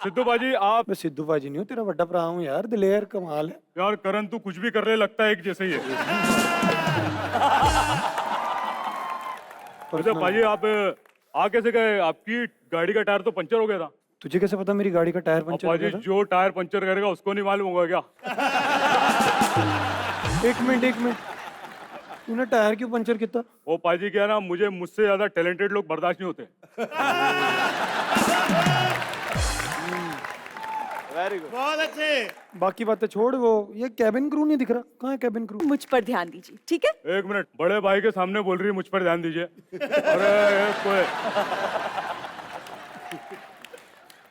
सिद्धू बाजी आप। मैं सिद्धू बाजी नहीं हूँ, तेरा बड़ा भरा हूँ यार, दिलेर कमाल है यार करण तू कुछ भी कर ले लगता है एक जैसे ही है। अच्छा बाजी आप आ कैसे गए? आपकी गाड़ी का टायर तो पंचर हो गया था। तुझे कैसे पता मेरी गाड़ी का टायर अब पंचर हो बाजी गया था? जो टायर पंचर करेगा उसको नहीं मालूम होगा क्या? एक मिनट, तूने टायर क्यों पंचर किया? वो पाजी क्या ना, मुझे मुझसे ज्यादा टैलेंटेड लोग बर्दाश्त नहीं होते। वेरी गुड, बहुत अच्छे। बाकी बातें छोड़, वो ये कैबिन क्रू नहीं दिख रहा, कहाँ है कैबिन क्रू? मुझ पर ध्यान दीजिए, ठीक है? एक मिनट, बड़े भाई के सामने बोल रही है मुझ पर ध्यान दीजिए। अरे ये कोई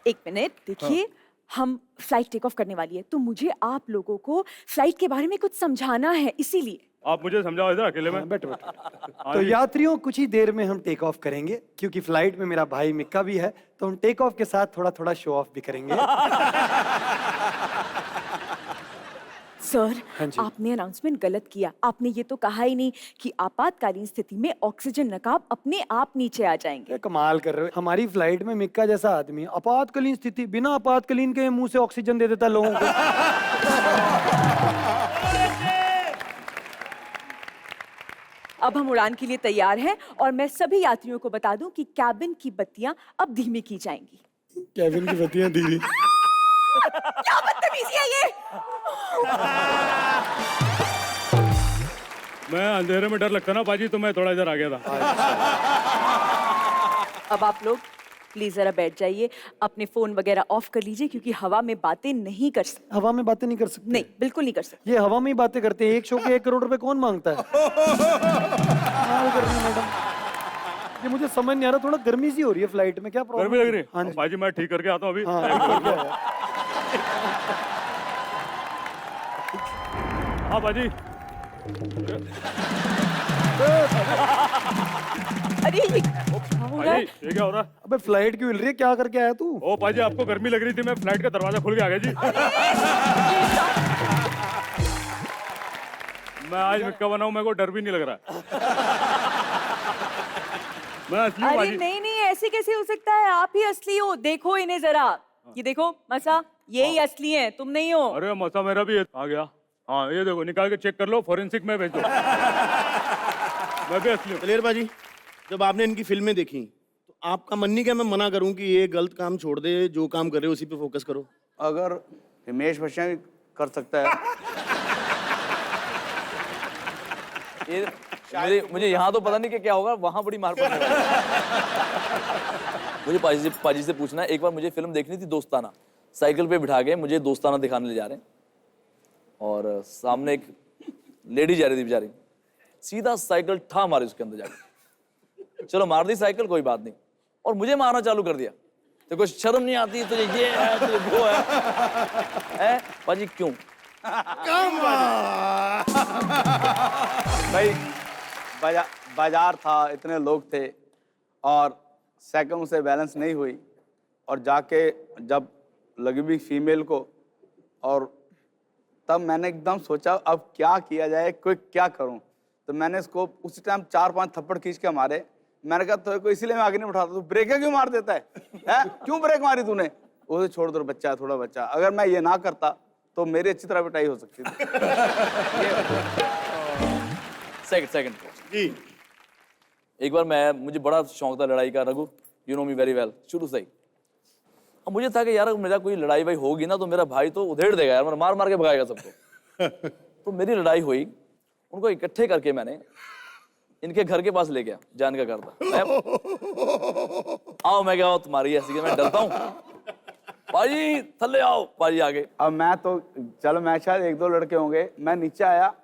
एक मिनट देखिए, हम फ्लाइट टेक ऑफ करने वाली है, तो मुझे आप लोगों को फ्लाइट के बारे में कुछ समझाना है, इसीलिए। आप मुझे समझाओ इधर अकेले में। बैठ। तो यात्रियों, कुछ ही देर में हम टेक ऑफ करेंगे, क्योंकि फ्लाइट में मेरा भाई मिक्का भी है, तो हम टेक ऑफ के साथ थोड़ा थोड़ा शो ऑफ भी करेंगे। सर, हाँ जी। आपने अनाउंसमेंट गलत किया। आपने ये तो कहा ही नहीं कि आपातकालीन स्थिति में ऑक्सीजन नकाब अपने आप नीचे आ जाएंगे। ये कमाल कर रहे हो, हमारी फ्लाइट में मिक्का जैसा आदमी आपातकालीन स्थिति बिना आपातकालीन के मुंह से ऑक्सीजन दे देता लोगों को। अब हम उड़ान के लिए तैयार हैं और मैं सभी यात्रियों को बता दूं कि कैबिन की बत्तियां अब धीमी की जाएंगी। कैबिन की बत्तियां धीमी? क्या बदतमीजी है ये? मैं अंधेरे में डर लगता ना बाजी, तो मैं थोड़ा इधर आ गया था। अब आप लोग प्लीज जरा बैठ जाइए, अपने फोन वगैरह ऑफ कर लीजिए, क्योंकि हवा में बातें नहीं कर सकते। हवा में बातें नहीं कर सकते? नहीं, बिल्कुल नहीं कर सकते। ये हवा में ही बातें करते हैं। एक शो के 1 करोड़ रुपए कौन मांगता है? कमाल कर रही है मैडम। ये मुझे समझ नहीं आ रहा, थोड़ा गर्मी सी हो रही है फ्लाइट में, क्या प्रॉब्लम? गर्मी लग रही हाँ है जी। बाजी, मैं ठीक करके आता हूँ अभी। हाँ, हाँ बाजी। अरे ये क्या हो रहा बाजी है? ये क्या हो रहा है? अबे फ्लाइट क्यों हिल रही है, क्या करके आया तू? ओ बाजी आपको गर्मी लग रही थी, मैं फ्लाइट का दरवाजा खोल के आ गया जी। मैं आज मिक्का बना हूं, मेरे को डर भी नहीं लग रहा है। मैं असली हूं अरे बाजी। नहीं नहीं, ऐसे कैसे हो सकता है? आप ही असली हो, देखो इन्हें जरा। ये देखो मसा, ये ही असली है, तुम नहीं हो। अरे मसा मेरा भी आ गया। हाँ ये देखो, निकाल के चेक कर लो, फॉरेंसिक में भेजो। मैं भी असली हूँ। दिलेर बाजी, जब आपने इनकी फिल्में देखी तो आपका मन नहीं क्या मैं मना करूं कि ये गलत काम छोड़ दे, जो काम कर रहे हो उसी पे फोकस करो? अगर हिमेश बच्चन कर सकता है ये मुझे यहाँ तो पता नहीं कि क्या होगा, वहां बड़ी मार पड़ने वाली है। मुझे पाजी से पूछना है, एक बार मुझे फिल्म देखनी थी दोस्ताना, साइकिल पे बिठा के मुझे दोस्ताना दिखाने ले जा रहे हैं, और सामने एक लेडी जा रही थी बेचारी, सीधा साइकिल ठा मारी उसके अंदर जाके। चलो मार दी साइकिल, कोई बात नहीं, और मुझे मारना चालू कर दिया। तो कुछ शर्म नहीं आती तुझे, ये है तुझे वो है पाजी क्यों? भाई बाजार था, इतने लोग थे और सेकंड से बैलेंस नहीं हुई, और जाके जब लगी भी फीमेल को, और तब मैंने एकदम सोचा अब क्या किया जाए, कोई क्या करूं। तो मैंने इसको उसी टाइम 4-5 थप्पड़ खींच के मारे। मैंने कहा तो इसीलिए मैं आगे नहीं उठाता, तू ब्रेक क्यों मार देता है? क्यों ब्रेक मारी तूने? उसे छोड़ दो, बच्चा है थोड़ा बच्चा। अगर मैं ये ना करता तो मेरी अच्छी तरह पिटाई हो सकती थी। सेकंड जी, एक बार मुझे बड़ा शौक था लड़ाई का, Raghu you know me very well, शुरू से ही। अब मुझे था कि यार मेरा कोई लड़ाई भाई होगी ना तो मेरा भाई तो उधेड़ देगा यार, मार मार के भगाएगा सबको। तो मेरी लड़ाई हुई, उनको इकट्ठे करके मैंने इनके घर के पास ले गया, जान का करता आओ, मैं क्या तुम्हारी ऐसी, मैं डरता हूँ, पाजी थल्ले आओ, पाजी आगे। अब मैं तो चलो, मैं शायद 1-2 लड़के होंगे, मैं नीचे आया,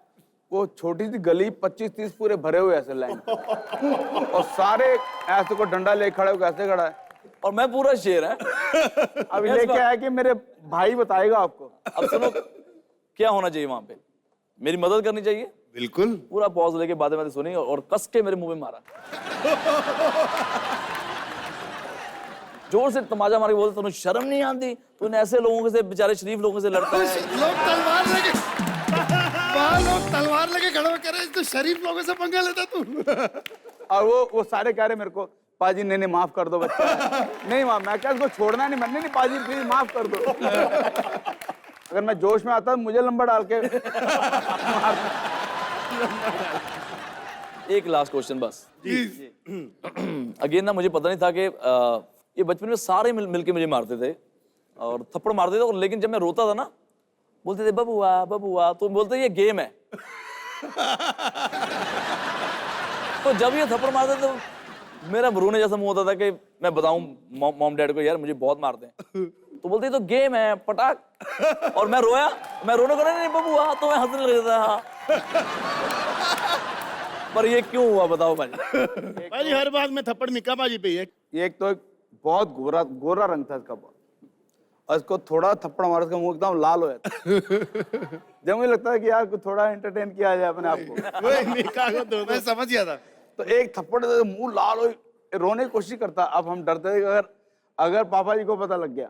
वो छोटी सी गली 25-30 पूरे भरे हुए ऐसे लाइन, और सारे ऐसे को डंडा ले खड़े हो, कैसे खड़ा है, और मैं पूरा शेर है। अब लेके आया कि मेरे भाई बताएगा आपको। अब सुनो क्या होना चाहिए वहां पे, मेरी मदद करनी चाहिए। बिल्कुल। पूरा पॉज लेके बातें सुनी और कस के मेरे मुंह में मारा, जोर से तमाचा मार के बोलते तुम्हें शर्म नहीं आती, तूने ऐसे लोगों से, बेचारे शरीफ लोगों से लड़ता है। लोग तलवार लेके लोग तलवार लेके खड़े हो, कह रहे तो शरीफ लोगों से पंगा लेता तू। और वो सारे कह रहे मेरे को, पाजी नहीं नहीं माफ कर दो बच्चा है। नहीं माफ, मैं क्या इसको छोड़ना नहीं, मैंने नहीं पाजी प्लीज माफ कर दो। अगर मैं जोश में आता मुझे लंबा डाल के एक लास्ट क्वेश्चन बस। अगेन ना मुझे पता नहीं था कि ये बचपन में सारे मिलके मुझे मारते थे और थप्पड़ मारते थे, और लेकिन जब मैं रोता था ना बोलते थे बबुआ बबुआ, तो बोलते ये गेम है। तो जब ये थप्पड़ मारते थे तो मेरा रोने जैसा मुंह होता था कि मैं बताऊं मॉम डैड को यार मुझे बहुत मारते हैं, तो बोलते ये तो गेम है पटाक। और मैं रोया, मैं रोने को नहीं बबुआ, तो मैं हंसने लग जाता। हाँ पर ये क्यों हुआ बताओ भाई? भाई हर बात में थप्पड़ मिक्का पाजी पे ही है। ये एक तो एक बहुत गोरा गोरा रंग था इसका बहुत, और इसको थोड़ा थप्पड़ मारा इसका मुंह एकदम लाल हो जाता। जब मुझे लगता है कि यार कुछ थोड़ा एंटरटेन किया जाए अपने आप को, वही मिक्का को दो मैं समझ गया था। तो एक थप्पड़ देते मुंह लाल हो, रोने की कोशिश करता। अब हम डरते थे कि अगर पापा जी को पता लग गया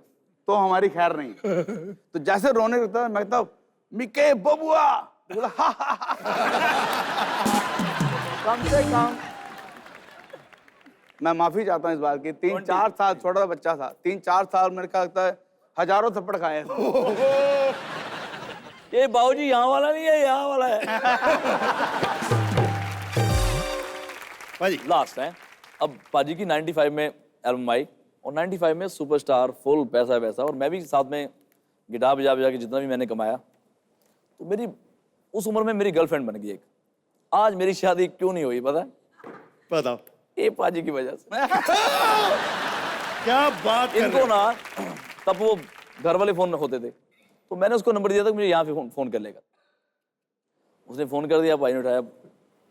तो हमारी खैर नहीं। तो जैसे रोने लगता मैं कहता मिक्के बबुआ, बोला कम से कम मैं माफी चाहता हूँ इस बार की। 3-4 साल छोटा बच्चा था, 3-4 साल मेरे ख्याल लगता है हजारों थप्पड़ खाए। ये बाबूजी यहाँ वाला नहीं है, यहाँ वाला है। पाजी लास्ट है अब पाजी की 95 में एल्बम आई, और 95 में सुपरस्टार फुल पैसा वैसा, और मैं भी साथ में गिटार बजा बजा के जितना भी मैंने कमाया, तो मेरी उस उम्र में मेरी गर्लफ्रेंड बन गई एक। आज मेरी शादी क्यों नहीं हुई पता है? बताओ। ये पाजी की वजह से। क्या बात कर इनको ना तब वो घर वाले फोन होते थे, तो मैंने उसको नंबर दिया था मुझे यहाँ पे फोन कर लेगा। उसने फोन कर दिया, भाई ने उठाया,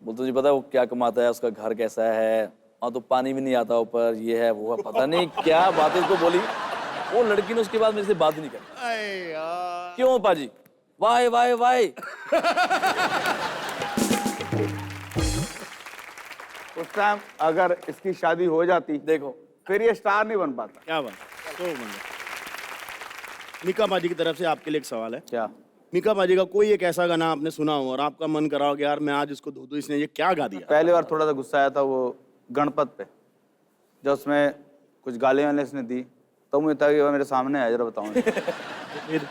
बोलते तुझे पता है वो क्या कमाता है, उसका घर कैसा है, हाँ तो पानी भी नहीं आता ऊपर, ये है वो है, पता नहीं क्या बातें उसको बोली। वो लड़की ने उसके बाद मेरे से बात ही नहीं करी। अरे यार क्यों पाजी? Why why why. उस टाइम अगर इसकी शादी हो जाती देखो फिर ये स्टार नहीं बन पाता। क्या बात तो मिक्का पाजी की तरफ से आपके लिए एक सवाल है। क्या? मिक्का पाजी का कोई एक ऐसा गाना आपने सुना हो और आपका मन करा हो कि यार मैं आज इसको धो दूं, इसने ये क्या गा दिया? पहली बार थोड़ा सा गुस्सा आया था वो गणपत पे, जब उसमें कुछ गाली वाले इसने दी, तो मुझे था कि वो मेरे सामने है, जरा बताऊँ। फिर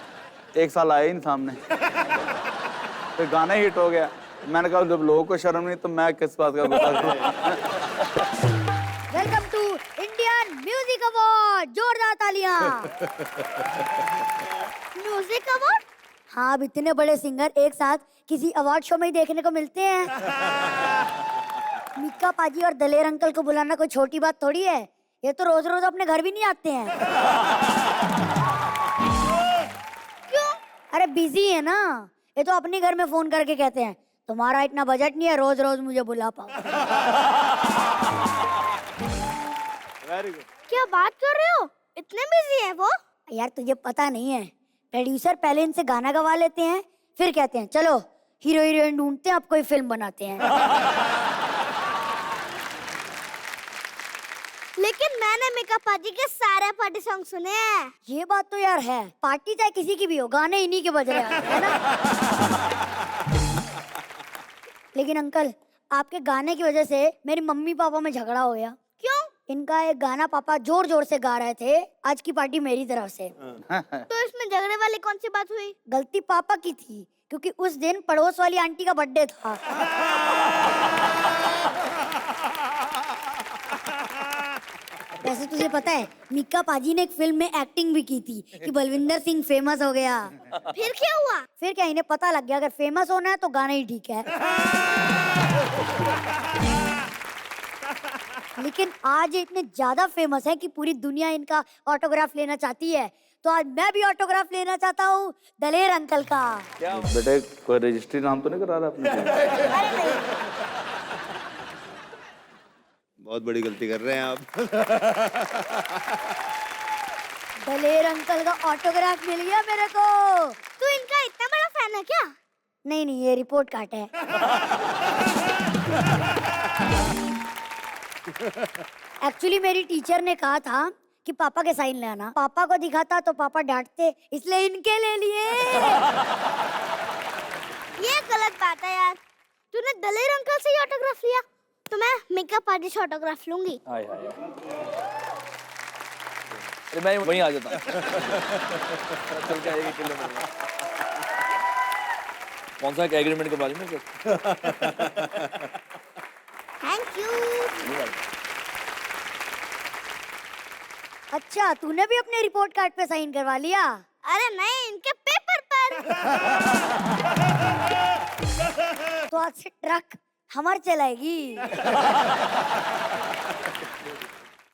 1 साल आया ही नहीं सामने, फिर गाना हिट हो गया। मैंने कहा जब लोगों को शर्म नहीं तो मैं किस बात का गुस्सा करूं? Welcome to Indian music award, जोरदार तालियां। Music award? हाँ, अब इतने बड़े सिंगर एक साथ किसी अवार्ड शो में ही देखने को मिलते हैं। मिक्का पाजी और दलेर अंकल को बुलाना कोई छोटी बात थोड़ी है। ये तो रोज रोज अपने घर भी नहीं आते हैं। क्यों? अरे बिजी है ना, ये तो अपने घर में फोन करके कहते हैं तुम्हारा इतना बजट नहीं है रोज रोज मुझे बुला पाओ। क्या बात कर रहे हो, इतने बिजी है वो? यार तुझे पता नहीं है, प्रोड्यूसर पहले इनसे गाना गवा लेते हैं, फिर कहते हैं चलो हीरो हीरोइन ढूंढते हैं, अब कोई फिल्म बनाते हैं। लेकिन मैंने मिक्का पाजी के सारे पार्टी सॉन्ग सुने हैं। ये बात तो यार है, पार्टी चाहे किसी की भी हो, गाने इन्हीं के बज रहे हैं ना। लेकिन अंकल आपके गाने की वजह से मेरी मम्मी पापा में झगड़ा हो गया। क्यों? इनका एक गाना पापा जोर जोर से गा रहे थे, आज की पार्टी मेरी तरफ से। तो इसमें झगड़े वाली कौन सी बात हुई? गलती पापा की थी, क्योंकि उस दिन पड़ोस वाली आंटी का बर्थडे था। वैसे तुझे पता है मिक्का पाजी ने एक फिल्म में एक्टिंग भी की थी कि बलविंदर सिंह फेमस हो गया। फिर क्या हुआ? फिर क्या, इन्हें पता लग गया अगर फेमस होना है तो गाना ही ठीक है। लेकिन आज ये इतने ज्यादा फेमस है कि पूरी दुनिया इनका ऑटोग्राफ लेना चाहती है, तो आज मैं भी ऑटोग्राफ लेना चाहता हूँ दलेर अंकल का। बेटे कोई रजिस्ट्री नाम तो नहीं करा रहा अपने? अरे नहीं। बहुत बड़ी गलती कर रहे हैं आप। दलेर अंकल का ऑटोग्राफ मिल गया मेरे को। तू इनका इतना बड़ा फैन है क्या? नहीं नहीं, ये रिपोर्ट कार्ड है। एक्चुअली मेरी टीचर ने कहा था कि पापा के साइन ले आना। पापा को दिखाता तो पापा डांटते, इसलिए इनके ले लिए। ये गलत बात है यार, तूने दलेर अंकल से ही ऑटोग्राफ लिया? तो मैं मेकअप आर्टिस्ट से ऑटोग्राफ लूंगी। हाय हाय अरे मैं वहीं आ जाता चल के आएगी किलोमीटर। कौन सा एग्रीमेंट के बारे में? Thank you. अच्छा, तूने भी अपने रिपोर्ट कार्ड पे साइन करवा लिया? अरे नहीं, इनके पेपर पर। तो आज से ट्रक हमारी चलाएगी।